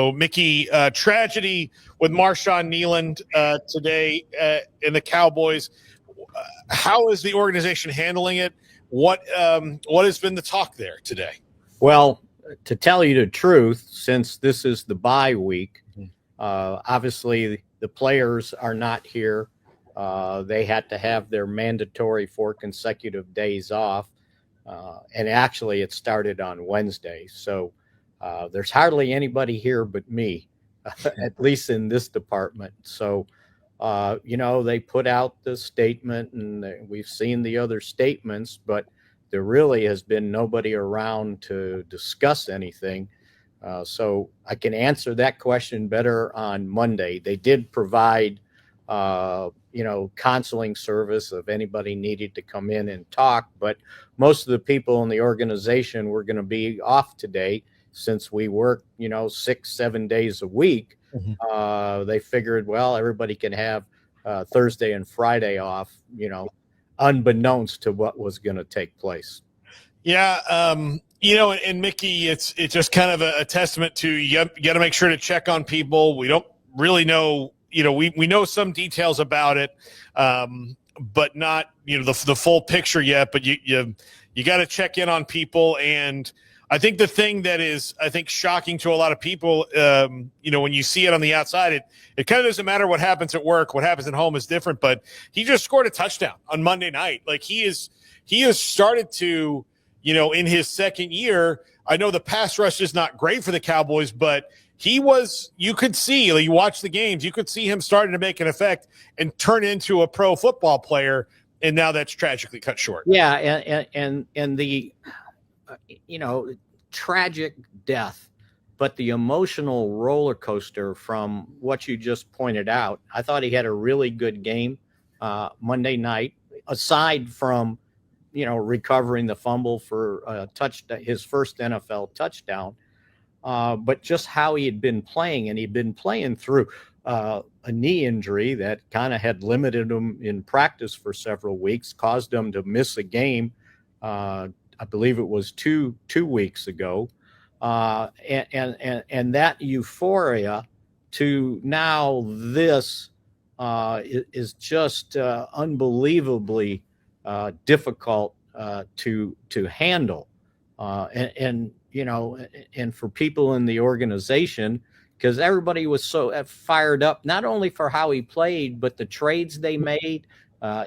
So, Mickey, tragedy with Marshawn Kneeland today in the Cowboys. How is the organization handling it? What has been the talk there today? Well, to tell you the truth, since this is the bye week, obviously the players are not here. They had to have their mandatory 4 consecutive days off. And actually, it started on Wednesday. So there's hardly anybody here but me, at least in this department. So, they put out the statement, and we've seen the other statements, but there really has been nobody around to discuss anything. So I can answer that question better on Monday. They did provide, counseling service if anybody needed to come in and talk, but most of the people in the organization were going to be off today since we work, 6-7 days a week. Mm-hmm. They figured, well, everybody can have Thursday and Friday off, unbeknownst to what was going to take place. Yeah. And Mickey, it's just kind of a testament to you got to make sure to check on people. We don't really know, we know some details about it, but not, the full picture yet, but you got to check in on people. And I think the thing that is, shocking to a lot of people, when you see it on the outside, it kind of doesn't matter what happens at work, what happens at home is different, but he just scored a touchdown on Monday night. Like he has started to, in his second year, I know the pass rush is not great for the Cowboys, but you could see, like you watch the games, you could see him starting to make an effect and turn into a pro football player. And now that's tragically cut short. Yeah. And the, tragic death, but the emotional roller coaster from what you just pointed out. I thought he had a really good game Monday night, aside from, recovering the fumble for his first NFL touchdown. But just how he had been playing, and he'd been playing through a knee injury that kind of had limited him in practice for several weeks, caused him to miss a game. I believe it was two weeks ago, and that euphoria to now this is just unbelievably difficult to handle, and for people in the organization, because everybody was so fired up, not only for how he played, but the trades they made.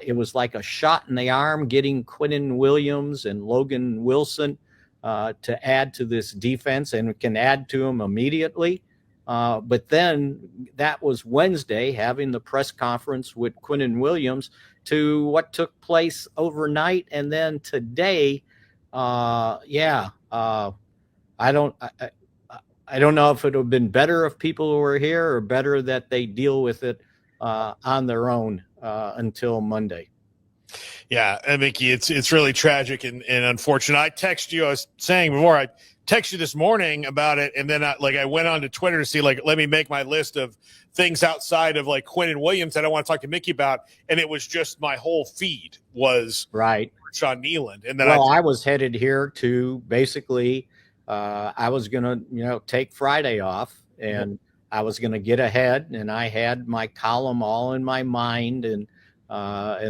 It was like a shot in the arm getting Quinnen Williams and Logan Wilson to add to this defense, and can add to them immediately. But then that was Wednesday, having the press conference with Quinnen Williams, to what took place overnight. And then today, I don't know if it would have been better if people were here, or better that they deal with it on their own until Monday. Yeah, and Mickey, it's really tragic and unfortunate. I texted you. I was saying before, I texted you this morning about it, and then I went on to Twitter to see, let me make my list of things outside of Quinnen Williams that I want to talk to Mickey about, and it was just my whole feed was right Marshawn Kneeland. And then I was headed here to basically, I was gonna take Friday off, and I was going to get ahead, and I had my column all in my mind. And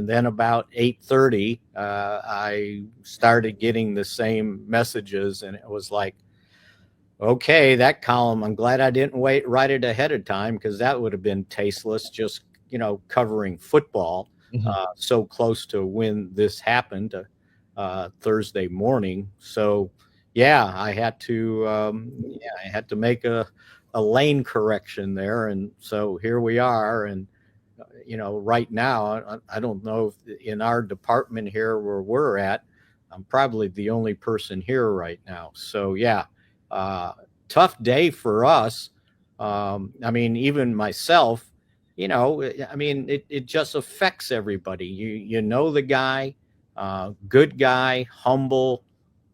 then about 8:30, I started getting the same messages, and it was like, okay, that column, I'm glad I didn't write it ahead of time, because that would have been tasteless, just, covering football so close to when this happened Thursday morning. So, yeah, I had to make a lane correction there. And so here we are. And, right now, I don't know if in our department here where we're at, I'm probably the only person here right now. So, yeah, tough day for us. Even myself, it just affects everybody. You know the guy, good guy, humble,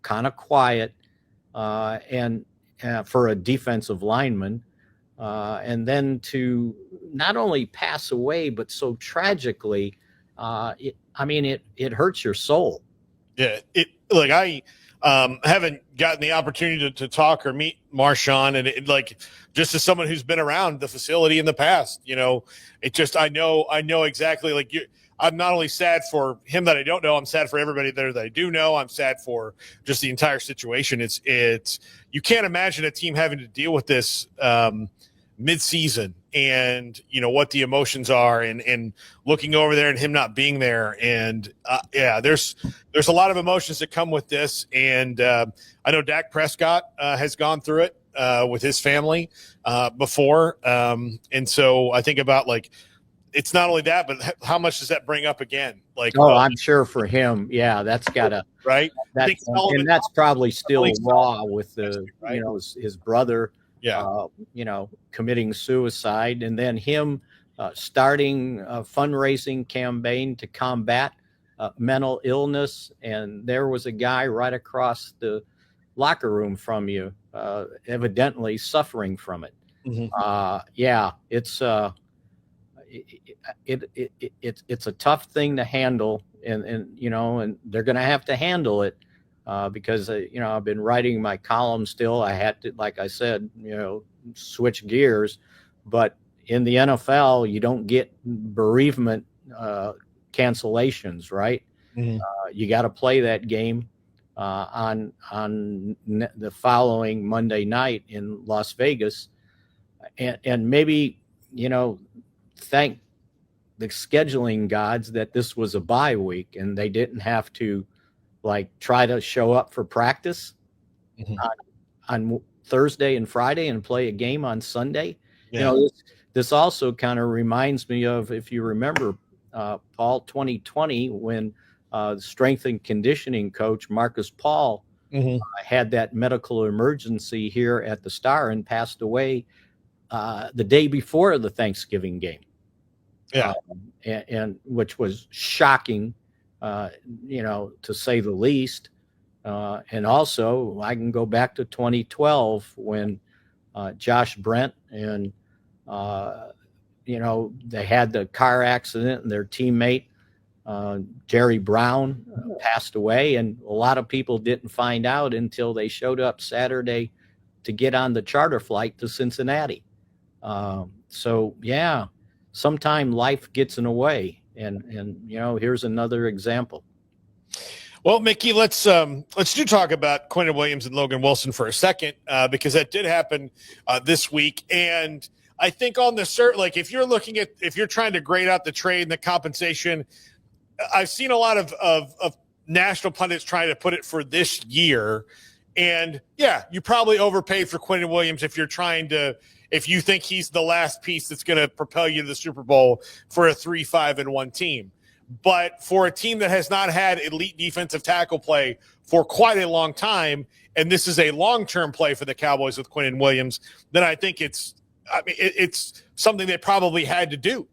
kind of quiet, and for a defensive lineman, and then to not only pass away, but so tragically, it hurts your soul. Yeah, haven't gotten the opportunity to talk or meet Marshawn, and just as someone who's been around the facility in the past, it just I know exactly like you. I'm not only sad for him that I don't know, I'm sad for everybody there that I do know. I'm sad for just the entire situation. It's you can't imagine a team having to deal with this mid-season and what the emotions are and looking over there and him not being there. And there's a lot of emotions that come with this. And I know Dak Prescott has gone through it with his family before. And so I think about it's not only that, but how much does that bring up again? I'm sure for him, that's gotta right. And that's probably still raw with right? His brother, yeah, committing suicide, and then him starting a fundraising campaign to combat mental illness. And there was a guy right across the locker room from you, evidently suffering from it. Mm-hmm. It's a tough thing to handle, and they're going to have to handle it because I've been writing my column still. I had to, like I said, switch gears, but in the NFL, you don't get bereavement cancellations, right? Mm-hmm. You got to play that game on the following Monday night in Las Vegas, and maybe thank the scheduling gods that this was a bye week and they didn't have to try to show up for practice on Thursday and Friday and play a game on Sunday. Yeah. This also kind of reminds me of, if you remember, Paul, 2020, when strength and conditioning coach Marcus Paul had that medical emergency here at the Star and passed away the day before the Thanksgiving game. Yeah. And which was shocking, to say the least. And also I can go back to 2012 when Josh Brent and, they had the car accident and their teammate, Jerry Brown, passed away. And a lot of people didn't find out until they showed up Saturday to get on the charter flight to Cincinnati. Sometime life gets in the way, and here's another example. Well, Mickey, let's talk about Quinnen Williams and Logan Wilson for a second, because that did happen this week. And I think on the if you're trying to grade out the trade and the compensation, I've seen a lot of national pundits trying to put it for this year. And you probably overpaid for Quinnen Williams if you think he's the last piece that's going to propel you to the Super Bowl for a 3-5-1 team. But for a team that has not had elite defensive tackle play for quite a long time, and this is a long-term play for the Cowboys with Quinnen Williams, then I think it's something they probably had to do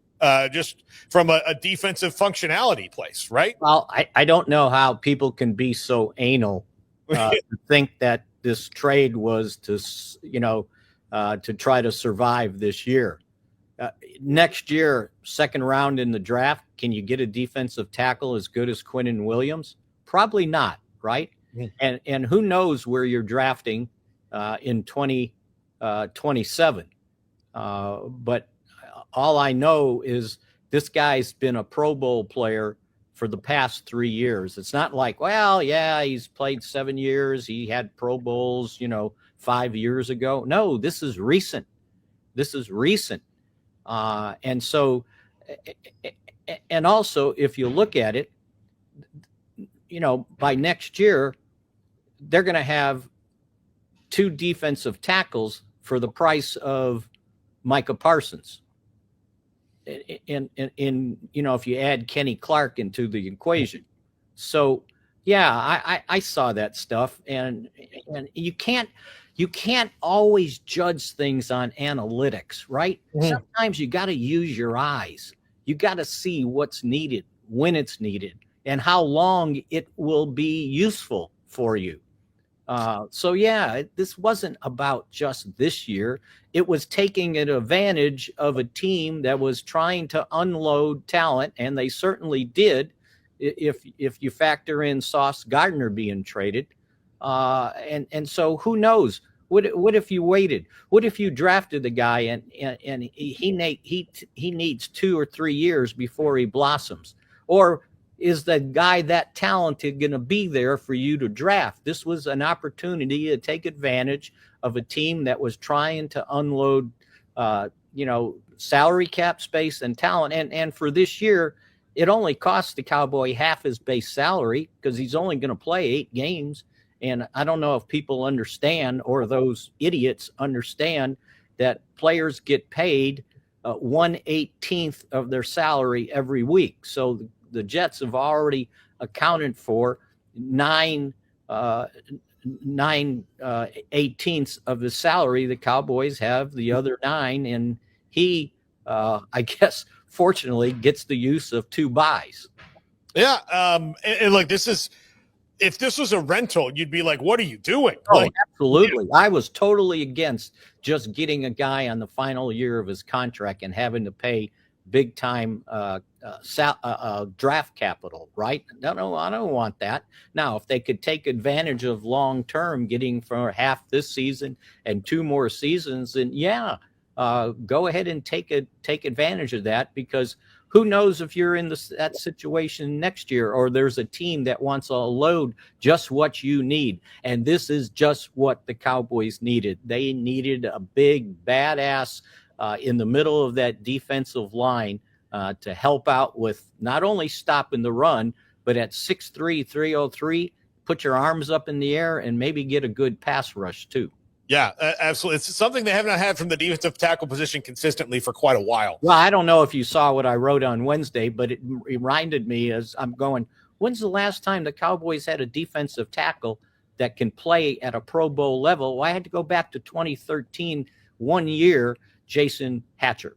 just from a defensive functionality place, right? Well, I don't know how people can be so anal to think that this trade was to try to survive this year. Next year, second round in the draft, can you get a defensive tackle as good as Quinnen Williams? Probably not, right? Mm-hmm. And who knows where you're drafting in 2027. But all I know is this guy's been a Pro Bowl player for the past 3 years. It's not like, he's played 7 years. He had Pro Bowls, 5 years ago. No, this is recent. And so, and also, if you look at it, by next year, they're going to have 2 defensive tackles for the price of Micah Parsons. In if you add Kenny Clark into the equation. So, I saw that stuff, and you can't always judge things on analytics, right? Mm-hmm. Sometimes you got to use your eyes. You got to see what's needed, when it's needed, and how long it will be useful for you. This wasn't about just this year. It was taking an advantage of a team that was trying to unload talent, and they certainly did. If you factor in Sauce Gardner being traded, And so who knows? What if you waited? What if you drafted the guy and he needs 2 or 3 years before he blossoms? Or is the guy that talented going to be there for you to draft? This was an opportunity to take advantage of a team that was trying to unload, salary cap space and talent. And for this year, it only costs the Cowboy half his base salary because he's only going to play 8 games. And I don't know if people understand, or those idiots understand, that players get paid 1/18 of their salary every week. So the Jets have already accounted for 9/18 of the salary. The Cowboys have the other 9, and he, I guess, fortunately, gets the use of 2 buys. Yeah, and look, if this was a rental, you'd be like, what are you doing? Oh, absolutely. I was totally against just getting a guy on the final year of his contract and having to pay big time draft capital, right? No, I don't want that. Now, if they could take advantage of long term, getting for half this season and 2 more seasons, then go ahead and take advantage of that, because who knows if you're in that situation next year, or there's a team that wants to load just what you need. And this is just what the Cowboys needed. They needed a big badass in the middle of that defensive line to help out with not only stopping the run, but at 6'3", 303, put your arms up in the air and maybe get a good pass rush too. Yeah, absolutely. It's something they have not had from the defensive tackle position consistently for quite a while. Well, I don't know if you saw what I wrote on Wednesday, but it reminded me as I'm going, when's the last time the Cowboys had a defensive tackle that can play at a Pro Bowl level? Well, I had to go back to 2013, 1 year, Jason Hatcher.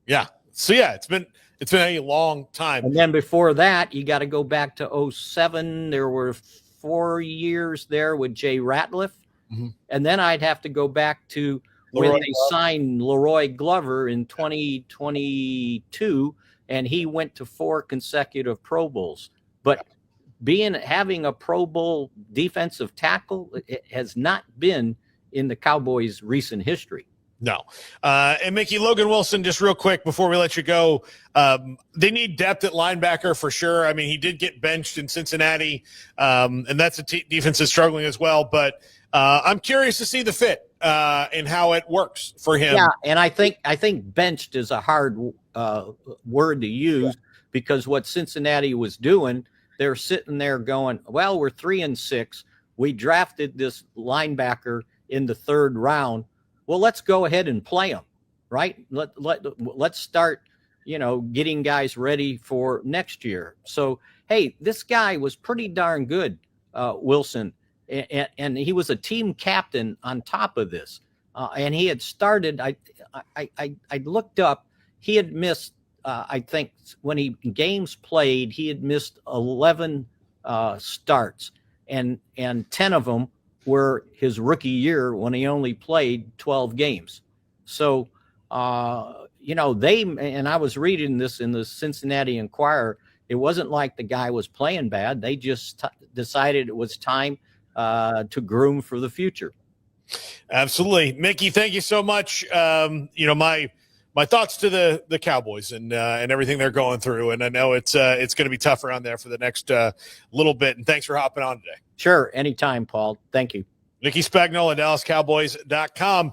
Yeah. So, yeah, it's been a long time. And then before that, you got to go back to 2007. There were 4 years there with Jay Ratliff. Mm-hmm. And then I'd have to go back to when they signed Leroy Glover in 2022, and he went to 4 consecutive Pro Bowls. But having a Pro Bowl defensive tackle, it has not been in the Cowboys' recent history. No. And Mickey, Logan Wilson, just real quick before we let you go, they need depth at linebacker for sure. I mean, he did get benched in Cincinnati, and that's a defense that's struggling as well. But I'm curious to see the fit and how it works for him. Yeah, and I think benched is a hard word to use, because what Cincinnati was doing, they're sitting there going, well, we're 3-6. We drafted this linebacker in the 3rd round. Well, let's go ahead and play him, right? Let's start, getting guys ready for next year. So, hey, this guy was pretty darn good, Wilson. And he was a team captain on top of this. And he had started, I looked up, he had missed, I think when games played, he had missed 11 starts, and 10 of them were his rookie year when he only played 12 games. So, and I was reading this in the Cincinnati Enquirer, it wasn't like the guy was playing bad. They just decided it was time to groom for the future. Absolutely. Mickey, thank you so much. My thoughts to the Cowboys and everything they're going through. And I know it's going to be tough around there for the next little bit. And thanks for hopping on today. Sure. Anytime, Paul. Thank you. Mickey Spagnola, DallasCowboys.com.